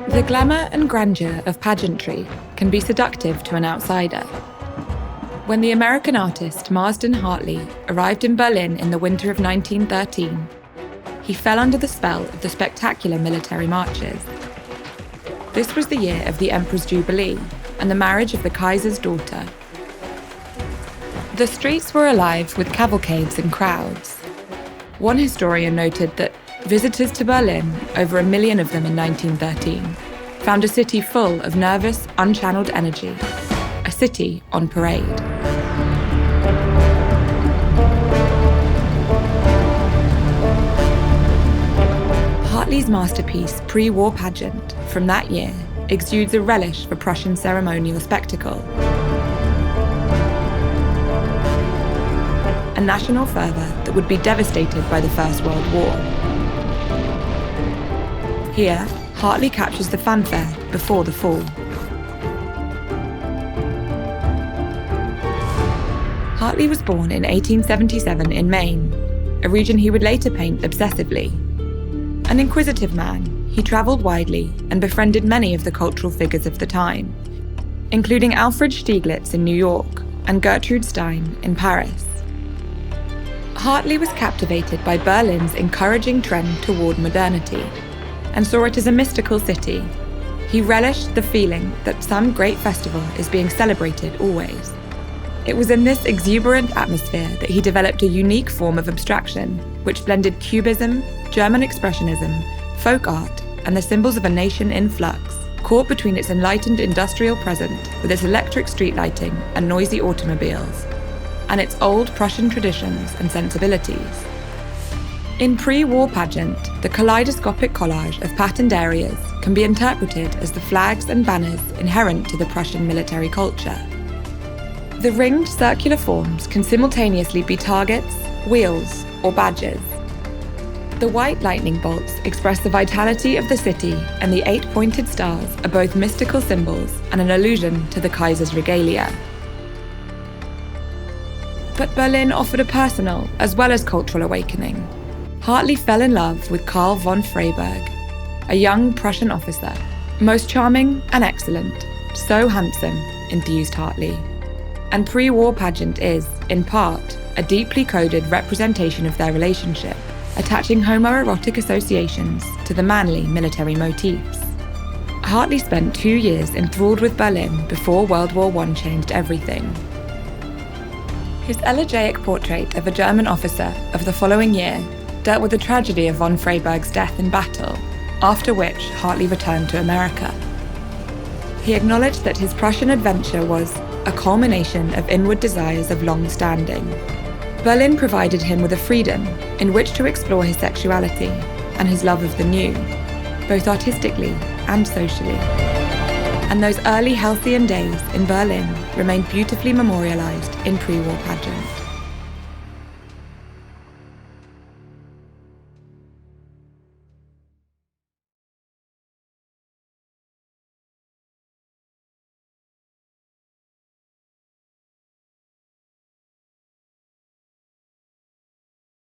The glamour and grandeur of pageantry can be seductive to an outsider. When the American artist Marsden Hartley arrived in Berlin in the winter of 1913, he fell under the spell of the spectacular military marches. This was the year of the Emperor's Jubilee and the marriage of the Kaiser's daughter. The streets were alive with cavalcades and crowds. One historian noted that visitors to Berlin, over 1 million of them in 1913, found a city full of nervous, unchanneled energy, a city on parade. Hartley's masterpiece, Pre-War Pageant, from that year, exudes a relish for Prussian ceremonial spectacle. A national fervour that would be devastated by the First World War. Here, Hartley captures the fanfare before the fall. Hartley was born in 1877 in Maine, a region he would later paint obsessively. An inquisitive man, he travelled widely and befriended many of the cultural figures of the time, including Alfred Stieglitz in New York and Gertrude Stein in Paris. Hartley was captivated by Berlin's encouraging trend toward modernity and saw it as a mystical city. He relished the feeling that some great festival is being celebrated always. It was in this exuberant atmosphere that he developed a unique form of abstraction, which blended Cubism, German Expressionism, folk art, and the symbols of a nation in flux, caught between its enlightened industrial present with its electric street lighting and noisy automobiles, and its old Prussian traditions and sensibilities. In Pre-War Pageant, the kaleidoscopic collage of patterned areas can be interpreted as the flags and banners inherent to the Prussian military culture. The ringed circular forms can simultaneously be targets, wheels, or badges. The white lightning bolts express the vitality of the city, and the 8 pointed stars are both mystical symbols and an allusion to the Kaiser's regalia. But Berlin offered a personal as well as cultural awakening. Hartley fell in love with Karl von Freyburg, a young Prussian officer, most charming and excellent, so handsome, enthused Hartley. And Pre-War Pageant is, in part, a deeply coded representation of their relationship, attaching homoerotic associations to the manly military motifs. Hartley spent 2 years enthralled with Berlin before World War I changed everything. His elegiac portrait of a German officer of the following year dealt with the tragedy of von Freyburg's death in battle, after which Hartley returned to America. He acknowledged that his Prussian adventure was a culmination of inward desires of long standing. Berlin provided him with a freedom in which to explore his sexuality and his love of the new, both artistically and socially. And those early halcyon days in Berlin remain beautifully memorialized in Pre-War Pageant.